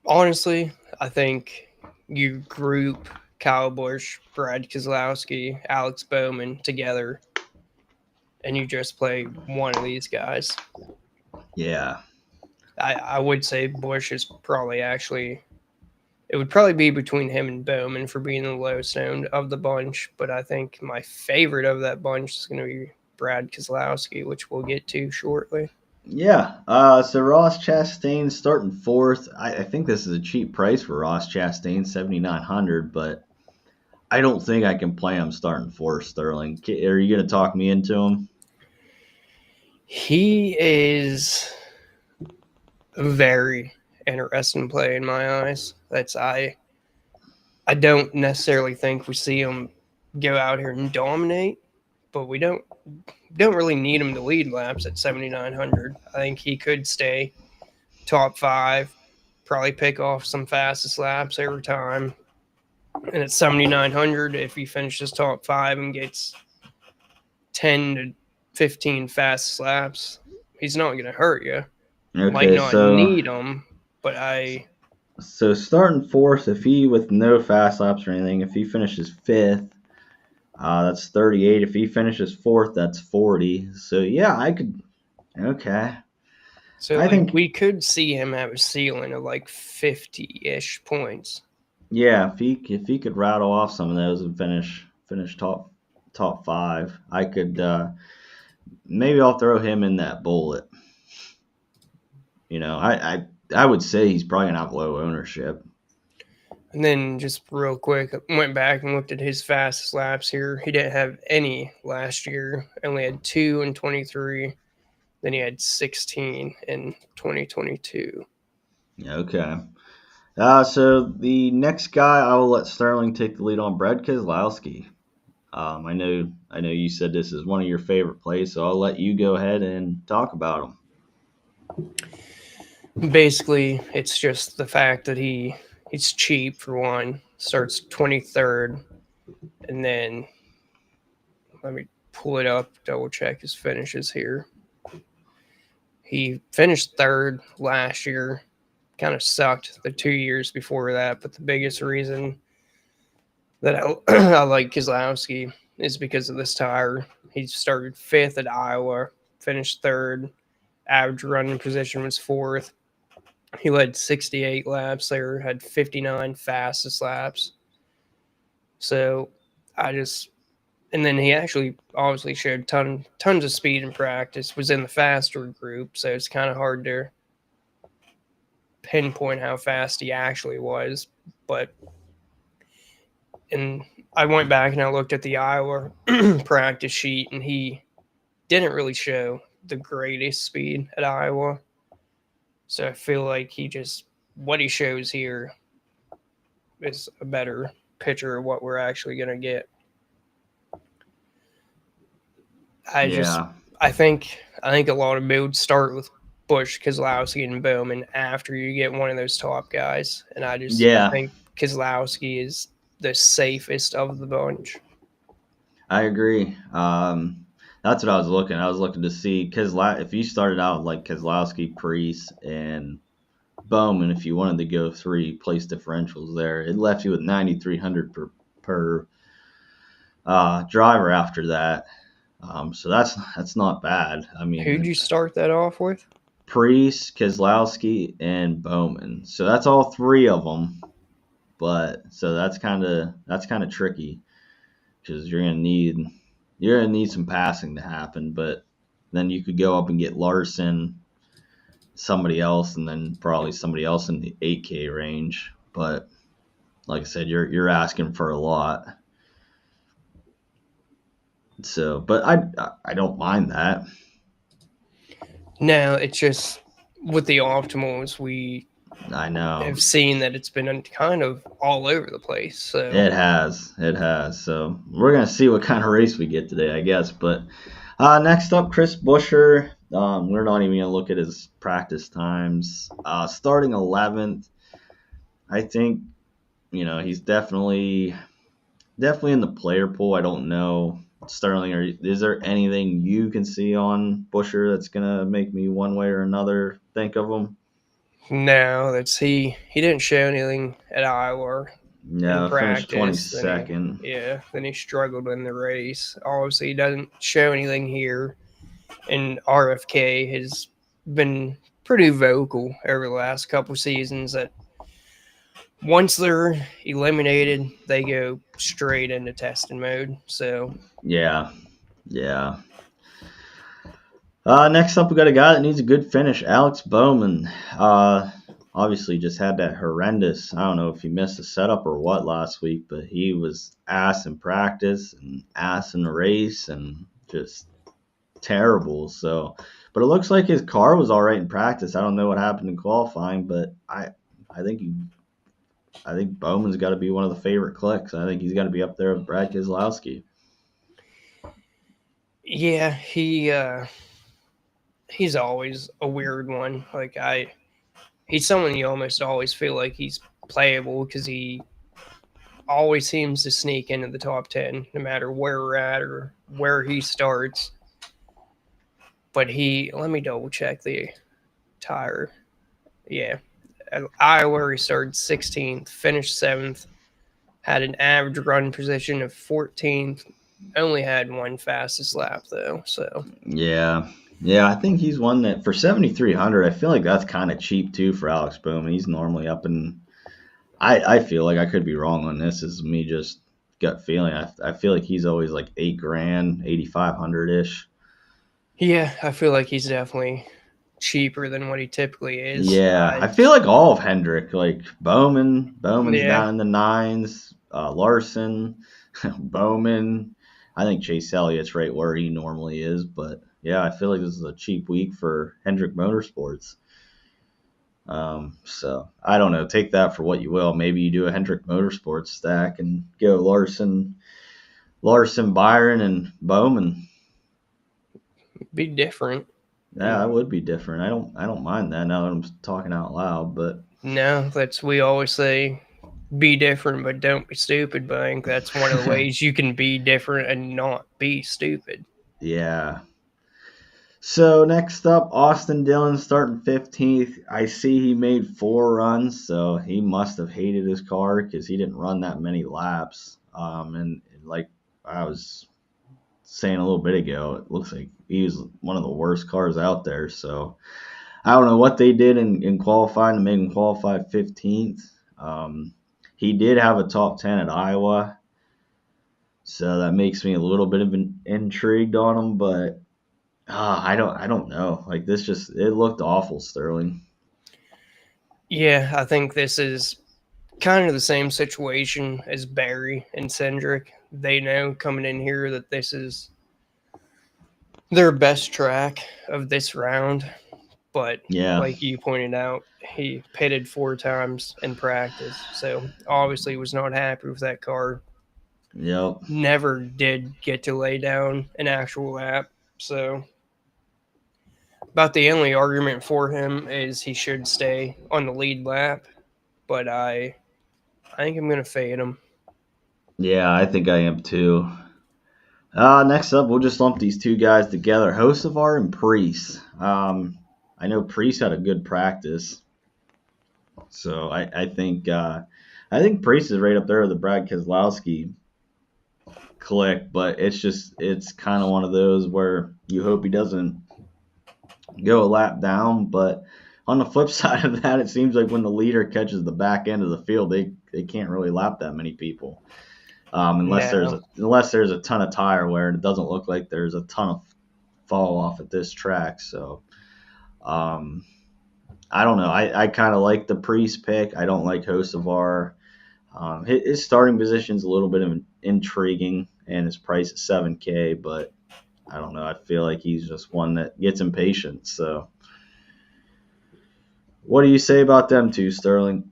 honestly, I think you group Kyle Busch, Brad Keselowski, Alex Bowman together, and you just play one of these guys. Yeah. I would say Busch is probably actually. It would probably be between him and Bowman for being the lowest owned of the bunch, but I think my favorite of that bunch is going to be Brad Keselowski, which we'll get to shortly. Yeah. So Ross Chastain starting fourth. I think this is a cheap price for Ross Chastain, 7,900, but I don't think I can play him starting fourth, Sterling. Are you going to talk me into him? He is a very interesting play in my eyes. I don't necessarily think we see him go out here and dominate, but we don't really need him to lead laps at 7,900. I think he could stay top 5, probably pick off some fastest laps every time. And at 7,900, if he finishes top 5 and gets 10 to 15 fastest laps, he's not going to hurt you. Might Okay, not so need him, but starting fourth, if he with no fast laps or anything, if he finishes fifth, that's 38. If he finishes fourth, that's 40. So yeah, I could. Okay, So I like think we could see him have a ceiling of like 50-ish points. yeah, if he could rattle off some of those and finish top 5, I could maybe I'll throw him in that bullet. I would say he's probably gonna have low ownership. And then just real quick, I went back and looked at his fastest laps here. He didn't have any last year. Only had 2 in 23. Then he had 16 in 2022. Okay. So the next guy, I will let Sterling take the lead on, Brad Keselowski. I know you said this is one of your favorite plays, so I'll let you go ahead and talk about him. Basically, it's just the fact that he's cheap for one. Starts 23rd, and then let me pull it up, double check his finishes here. He finished 3rd last year. Kind of sucked the 2 years before that, but the biggest reason that I like Keselowski is because of this tire. He started 5th at Iowa, finished 3rd. Average running position was 4th. He led 68 laps there, had 59 fastest laps. So and then he actually obviously showed tons of speed in practice, was in the faster group, so it's kind of hard to pinpoint how fast he actually was. And I went back and I looked at the Iowa practice sheet, and he didn't really show the greatest speed at Iowa. So I feel like what he shows here is a better picture of what we're actually going to get. Yeah, I think a lot of builds start with Busch, Keselowski, and Bowman after you get one of those top guys, and I yeah, think Keselowski is the safest of the bunch. I agree. That's what I was looking. I was looking to see because if you started out like Keselowski, Priest, and Bowman, if you wanted to go 3 place differentials there, it left you with 9,300 per driver after that. So that's not bad. I mean, Who'd you start that off with? Priest, Keselowski, and Bowman. So that's all 3 of them. But so that's kind of tricky because you're gonna need some passing to happen. But then you could go up and get Larson, somebody else, and then probably somebody else in the 8K range. But like I said, you're asking for a lot. So, but I don't mind that. No, it's just with the optimals, we I know have seen that it's been kind of all over the place. So it has. So we're gonna see what kind of race we get today, I guess. But next up, Chris Buescher. We're not even gonna look at his practice times. Starting 11th, I think he's definitely in the player pool. I don't know, Sterling. Is there anything you can see on Buescher that's gonna make me one way or another think of him? no, that's he didn't show anything at Iowa in Yeah, finished practice. 22nd. Then he struggled in the race. Obviously, he doesn't show anything here. And RFK has been pretty vocal over the last couple seasons that once they're eliminated, they go straight into testing mode. So Yeah. Next up, we got a guy that needs a good finish, Alex Bowman. Obviously, just had that horrendous. I don't know if he missed a setup or what last week, but he was ass in practice and ass in the race and just terrible. So, but it looks like his car was all right in practice. I don't know what happened in qualifying, but I think Bowman's got to be one of the favorite clicks. I think he's got to be up there with Brad Keselowski. yeah, he's always a weird one. He's someone you almost always feel like he's playable because he always seems to sneak into the top 10 no matter where we're at or where he starts. But let me double check the tire. Yeah. At Iowa, he started 16th, finished 7th, had an average run position of 14th, only had one fastest lap though. So Yeah, I think he's one that for 7,300. I feel like that's kind of cheap too for Alex Bowman. He's normally up in. I feel like I could be wrong on this. This is me just gut feeling. I feel like he's always like $8,000, 8,500 ish. yeah, I feel like he's definitely cheaper than what he typically is. Yeah, I feel like all of Hendrick, like Bowman's down in the 9s. Larson, Bowman. I think Chase Elliott's right where he normally is, but yeah, I feel like this is a cheap week for Hendrick Motorsports. So I don't know. Take that for what you will. Maybe you do a Hendrick Motorsports stack and go Larson, Byron, and Bowman. Be different. Yeah, that would be different. I don't mind that now that I'm talking out loud, but no, we always say be different but don't be stupid, but I think that's one of the ways you can be different and not be stupid. Yeah. So next up, Austin Dillon starting 15th. I see he made 4 runs, so he must have hated his car because he didn't run that many laps. And like I was saying a little bit ago, it looks like he was one of the worst cars out there. So I don't know what they did in qualifying to make him qualify 15th. He did have a top 10 at Iowa, so that makes me a little bit of intrigued on him, but I don't know. Like this it looked awful, Sterling. Yeah, I think this is kind of the same situation as Barry and Cindric. They know coming in here that this is their best track of this round. But yeah, like you pointed out, he pitted 4 times in practice. So obviously was not happy with that car. Yep. Never did get to lay down an actual lap. So about the only argument for him is he should stay on the lead lap. But I I think I'm going to fade him. Yeah, I think I am too. Next up, we'll just lump these two guys together, Hocevar and Priest. I know Priest had a good practice, so I think Priest is right up there with the Brad Keselowski click, but it's kind of one of those where you hope he doesn't go a lap down. But on the flip side of that, it seems like when the leader catches the back end of the field, they can't really lap that many people. No. Unless there's a ton of tire wear, and it doesn't look like there's a ton of fall off at this track. So um, I don't know. I kind of like the Priest pick. I don't like Hocevar. His starting position is a little bit intriguing, and his price is 7K, but I don't know. I feel like he's just one that gets impatient. So what do you say about them two, Sterling?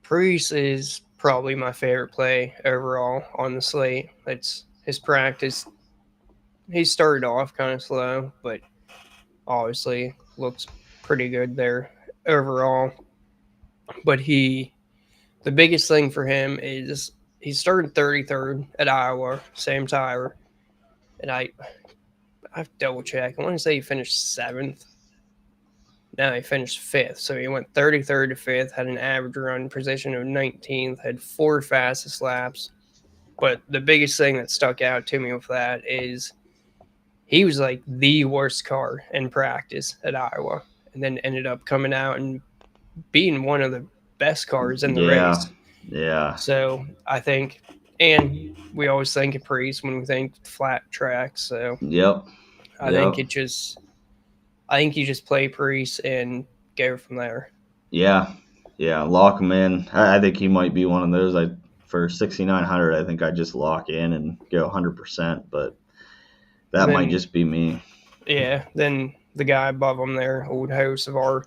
Priest is probably my favorite play overall on the slate. It's his practice. He started off kind of slow, but obviously looks pretty good there overall. But the biggest thing for him is he started 33rd at Iowa, same tire, and I've double checked. I want to say he finished seventh. No, he finished fifth. So he went 33rd to fifth, had an average run position of 19th, had four fastest laps. But the biggest thing that stuck out to me with that is he was like the worst car in practice at Iowa, and then ended up coming out and being one of the best cars in the Yeah, race. yeah, So I think, and we always think of Priest when we think flat tracks. So yep, I think yep, I think you just play Priest and go from there. yeah, yeah. Lock him in. I think he might be one of those. For 6,900, I think I just lock in and go 100%. But that might Then just be me. yeah, then the guy above him there, old host of our.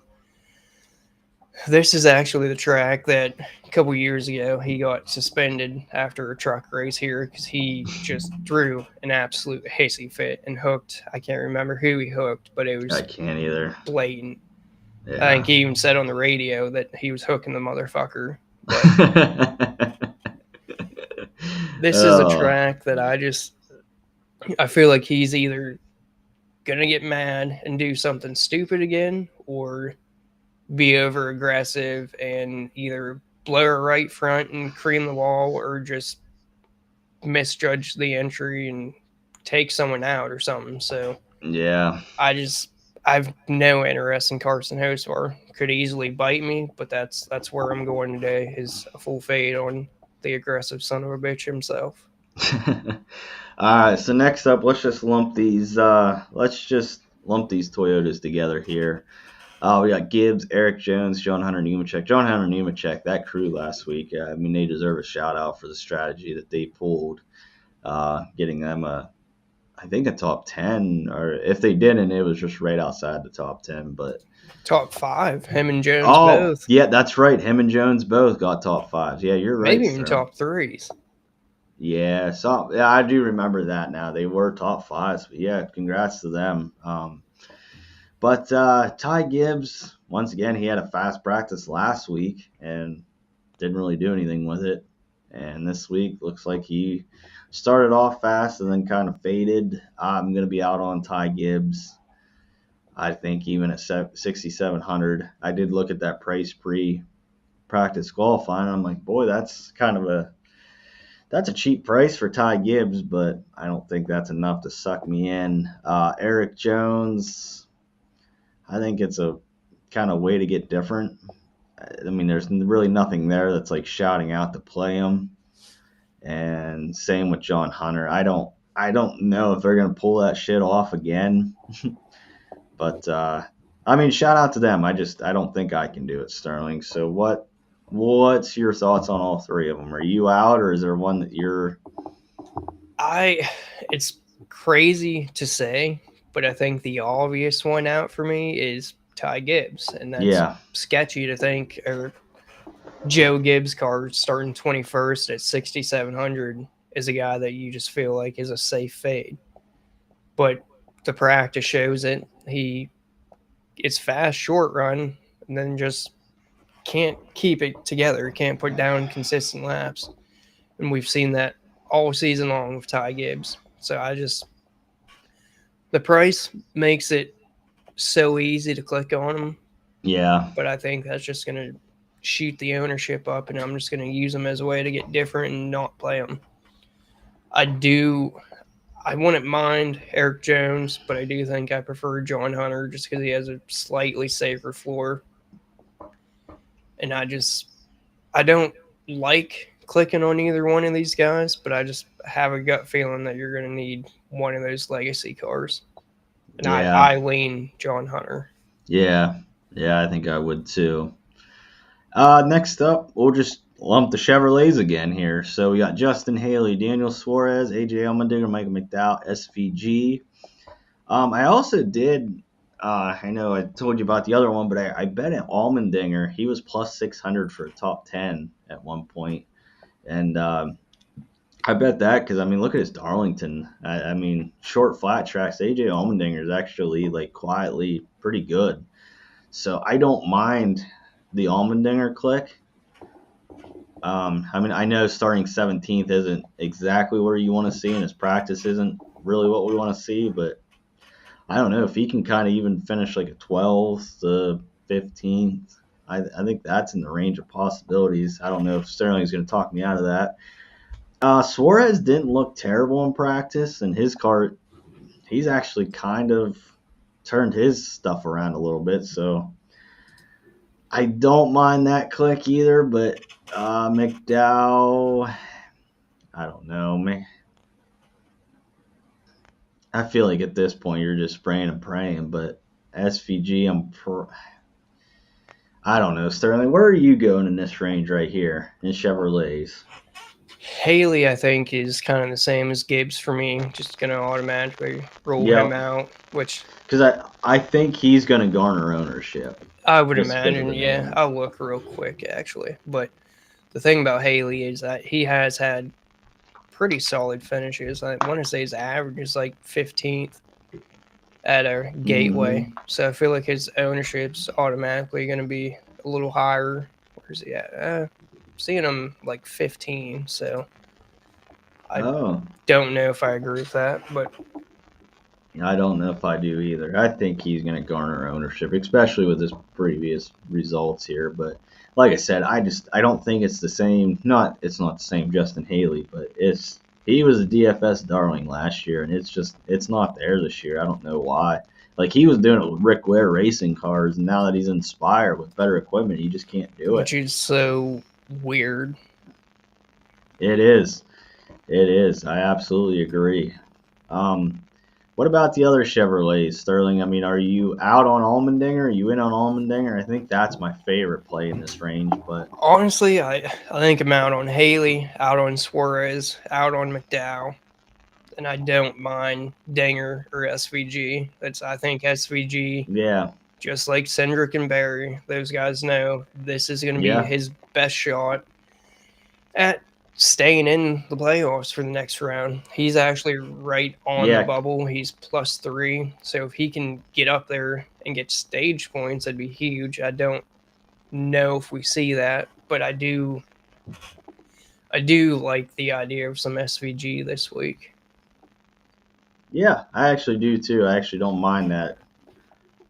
This is actually the track that a couple years ago he got suspended after a truck race here because he just threw an absolute hissy fit and hooked. I can't remember who he hooked, but it I was can't either. blatant. I think Yeah. he even said on the radio that he was hooking the motherfucker. But this is a Oh, track that I feel like he's either gonna get mad and do something stupid again, or be over aggressive and either blow a right front and cream the wall, or just misjudge the entry and take someone out or something. So yeah. I've no interest in Carson Hocevar. Could easily bite me, but that's where I'm going today. Is a full fade on the aggressive son of a bitch himself. All right. So next up, let's just lump these. Let's just lump these Toyotas together here. We got Gibbs, Eric Jones, John Hunter Nemechek. John Hunter Nemechek, that crew last week. I mean, they deserve a shout out for the strategy that they pulled, getting them I think a top 10, or if they didn't, it was just right outside the top 10. But Top five, him and Jones oh, both, yeah, that's right. Him and Jones both got top fives. Yeah, you're right, maybe even Sterling. top threes. Yeah, so yeah, I do remember that now. They were top fives, but yeah, congrats to them. But Ty Gibbs, once again, he had a fast practice last week and didn't really do anything with it. And this week looks like he started off fast and then kind of faded. I'm going to be out on Ty Gibbs. I think even at 6,700, I did look at that price pre-practice qualifying. I'm like, boy, that's a cheap price for Ty Gibbs, but I don't think that's enough to suck me in. Eric Jones, I think it's a kind of way to get different. I mean, there's really nothing there that's like shouting out to play him. And same with John Hunter. I don't know if they're gonna pull that shit off again. But I mean, shout out to them. I don't think I can do it, Sterling. So what's your thoughts on all three of them? Are you out, or is there one that you're? I it's crazy to say, but I think the obvious one out for me is Ty Gibbs, and that's Yeah, sketchy to think. Or Joe Gibbs car starting 21st at 6,700 is a guy that you just feel like is a safe fade. But the practice shows it. It's fast short run, and then just can't keep it together, can't put down consistent laps. And we've seen that all season long with Ty Gibbs. So the price makes it so easy to click on him, Yeah. but I think that's just going to shoot the ownership up, and I'm just going to use them as a way to get different and not play them. I wouldn't mind Eric Jones, but I do think I prefer John Hunter just because he has a slightly safer floor. And I don't like clicking on either one of these guys, but I just have a gut feeling that you're going to need one of those legacy cars. And Yeah. I lean John Hunter. Yeah. Yeah, I think I would too. Next up, we'll just lump the Chevrolets again here. So we got Justin Haley, Daniel Suarez, AJ Allmendinger, Michael McDowell, SVG. I also did. I know I told you about the other one, but I bet at Allmendinger he was plus 600 for a top 10 at one point, and I bet that because I mean look at his Darlington. I mean short flat tracks. AJ Allmendinger is actually like quietly pretty good, so I don't mind the Allmendinger click. I mean, I know starting 17th isn't exactly where you want to see, and his practice isn't really what we want to see, but I don't know if he can kind of even finish like a 12th to 15th. I think that's in the range of possibilities. I don't know if Sterling's going to talk me out of that. Suarez didn't look terrible in practice, and his car, he's actually kind of turned his stuff around a little bit, so I don't mind that click either, but McDowell, I don't know, man. I feel like at this point you're just spraying and praying, but SVG, I don't know, Sterling. Where are you going in this range right here in Chevrolets? Haley, I think, is kind of the same as Gibbs for me. Just going to automatically roll him out, which because I think he's going to garner ownership. I would imagine. Yeah, I'll look real quick actually. But the thing about Haley is that he has had pretty solid finishes. I want to say his average is like 15th at a Gateway. Mm-hmm. So I feel like his ownership's automatically going to be a little higher. Where's he at? Seeing him like 15. So I don't know if I agree with that, but I don't know if I do either. I think he's going to garner ownership, especially with his previous results here. But like I said, I don't think it's the same. It's not the same Justin Haley, but he was a DFS darling last year, and it's not there this year. I don't know why. Like he was doing it with Rick Ware racing cars, and now that he's inspired with better equipment, he just can't do it. Which is so weird. It is. I absolutely agree. What about the other Chevrolets, Sterling? I mean, are you out on Allmendinger? Are you in on Allmendinger? I think that's my favorite play in this range. But honestly, I think I'm out on Haley, out on Suarez, out on McDowell, and I don't mind Dinger or SVG. I think SVG. Yeah. Just like Cindric and Barry, those guys know this is going to be his best shot at staying in the playoffs for the next round. He's actually right on the bubble. He's +3. So if he can get up there and get stage points, that'd be huge. I don't know if we see that, but I do like the idea of some SVG this week. Yeah, I actually do too. I actually don't mind that.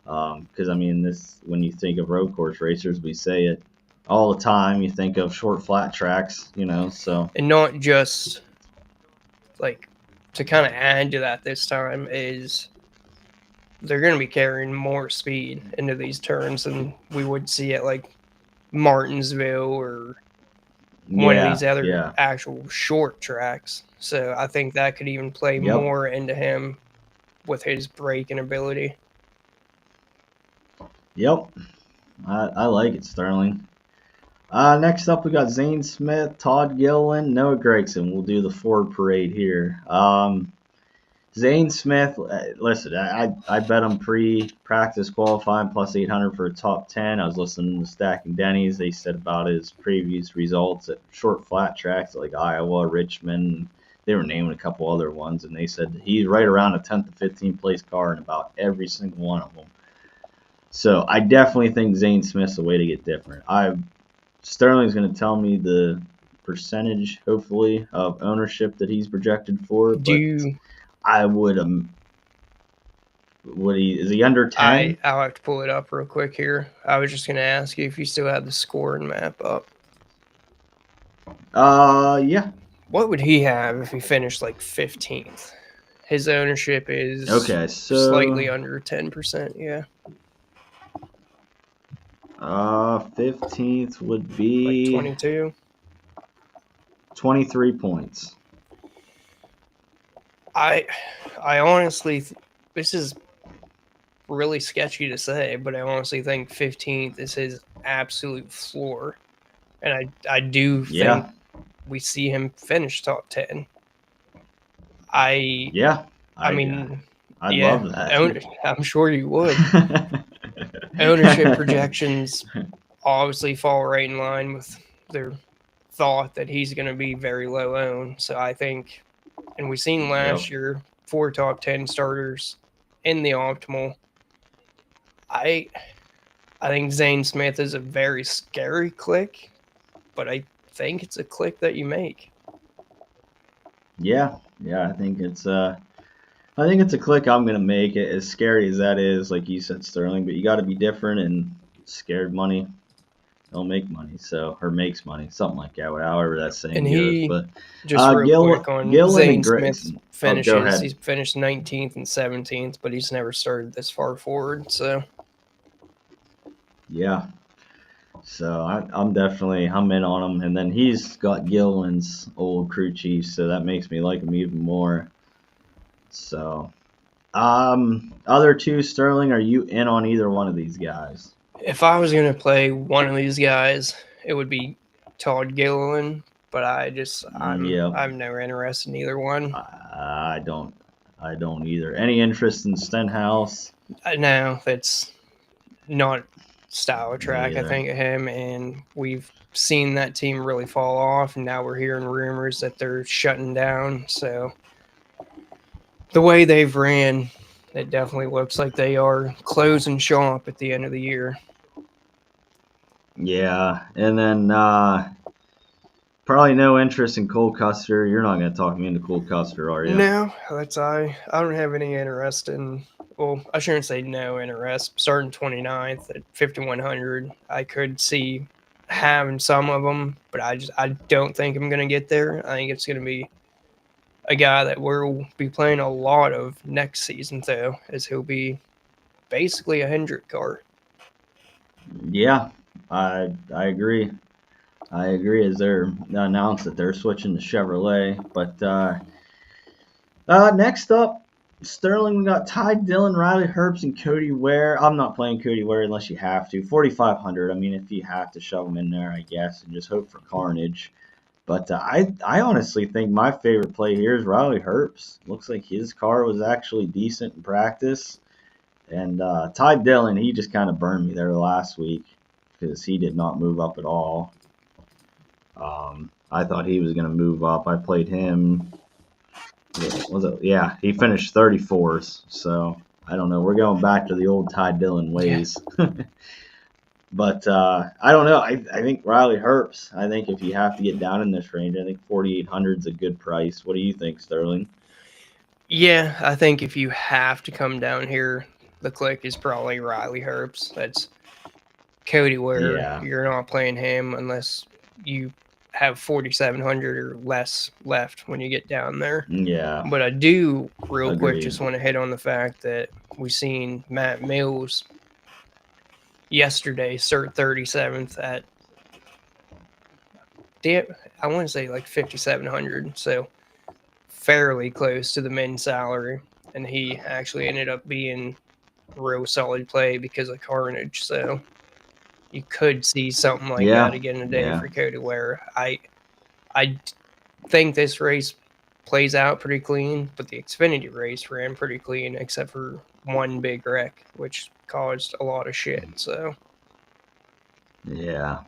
Because I mean, when you think of road course racers, we say it all the time. You think of short flat tracks, so. And not just like to kind of add to that this time is they're going to be carrying more speed into these turns than we would see at like Martinsville or one of these other actual short tracks. So I think that could even play more into him with his braking ability. Yep. I like it, Sterling. Next up, we got Zane Smith, Todd Gilliland, Noah Gragson. We'll do the Ford parade here. Zane Smith, listen, I bet him pre-practice qualifying +800 for a top 10. I was listening to Stacking Denny's. They said about his previous results at short flat tracks like Iowa, Richmond. They were naming a couple other ones, and they said he's right around a 10th to 15th place car in about every single one of them. So I definitely think Zane Smith's a way to get different. Sterling's going to tell me the percentage, hopefully, of ownership that he's projected for, Do but you? I would is he under 10? I'll have to pull it up real quick here. I was just gonna ask you if you still had the score and map up. Yeah. What would he have if he finished like 15th? His ownership is Okay, so slightly under 10%. Yeah, 15th would like be 22. 23 points. I honestly, this is really sketchy to say, but I honestly think 15th is his absolute floor, and I do think Yeah. we see him finish top 10. Yeah. I mean, I'd yeah, love that. I'm sure you would. Ownership projections obviously fall right in line with their thought that he's going to be very low owned. So I think, and we've seen last year 4 top 10 starters in the optimal. I think Zane Smith is a very scary click, but I think it's a click that you make. Yeah, I think it's a click I'm gonna make. It as scary as that is, like you said, Sterling. But you got to be different, and scared money don't make money, so or makes money, something like that. However that saying And goes. he, But just real quick on Gillen Zane and Smith's Grayson. Oh, go finishes, ahead. he's finished 19th and 17th, but he's never started this far forward. So Yeah. So I'm definitely I'm in on him, and then he's got Gillen's old crew chief, so that makes me like him even more. So, other two, Sterling, are you in on either one of these guys? if I was going to play one of these guys, it would be Todd Gilliland, but Yeah, I'm never interested in either one. I don't either. Any interest in Stenhouse? No, that's not style track, I Neither. think, of him, and we've seen that team really fall off, and now we're hearing rumors that they're shutting down. So the way they've ran, it definitely looks like they are closing shop at the end of the year. Yeah, and then probably no interest in Cole Custer. You're not going to talk me into Cole Custer, are you? No, I don't have any interest in. Well, I shouldn't say no interest. Starting 29th at 5,100, I could see having some of them, but I don't think I'm gonna get there. I think it's gonna be a guy that we'll be playing a lot of next season, though, as he'll be basically a Hendrick car. Yeah, I agree. I agree. As they're announced that they're switching to Chevrolet, but next up, Sterling, we got Ty Dillon, Riley Herbst, and Cody Ware. I'm not playing Cody Ware unless you have to. 4,500. I mean, if you have to shove him in there, I guess, and just hope for carnage. But I honestly think my favorite play here is Riley Herbst. Looks like his car was actually decent in practice. And Ty Dillon, he just kind of burned me there last week because he did not move up at all. I thought he was going to move up. I played him. Was it? Yeah, he finished 34th. So I don't know. We're going back to the old Ty Dillon ways. Yeah. But I don't know. I think Riley Herbst. I think if you have to get down in this range, I think 4,800 is a good price. What do you think, Sterling? Yeah, I think if you have to come down here, the click is probably Riley Herbst. That's Cody Ware. Yeah. You're not playing him unless you have 4,700 or less left when you get down there. Yeah. But I do, real quick, just want to hit on the fact that we've seen Matt Mills yesterday start 37th at, I want to say like 5,700. So fairly close to the men's salary. And he actually ended up being real solid play because of Carnage. So you could see something like that again today for Cody Ware. I think this race plays out pretty clean, but the Xfinity race ran pretty clean except for one big wreck, which caused a lot of shit. So yeah,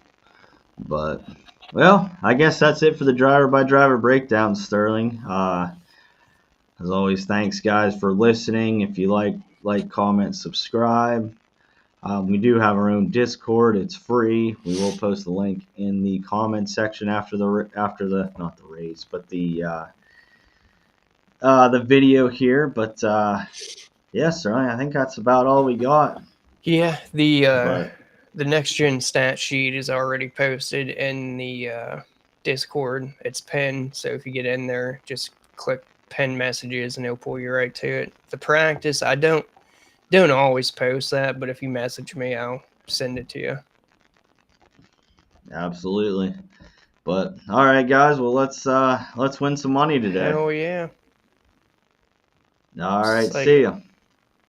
but well, I guess that's it for the driver by driver breakdown, Sterling. As always, thanks guys for listening. If you like, comment, subscribe. We do have our own Discord. It's free. We will post the link in the comment section after the not the race, but the video here. But yeah, certainly, I think that's about all we got. Yeah, But the next gen stat sheet is already posted in the Discord. It's pinned, so if you get in there, just click pin messages and it'll pull you right to it. The practice, I don't always post that, but if you message me, I'll send it to you. absolutely. But all right, guys. Well, let's win some money today. Hell yeah. All right. It's like, See ya.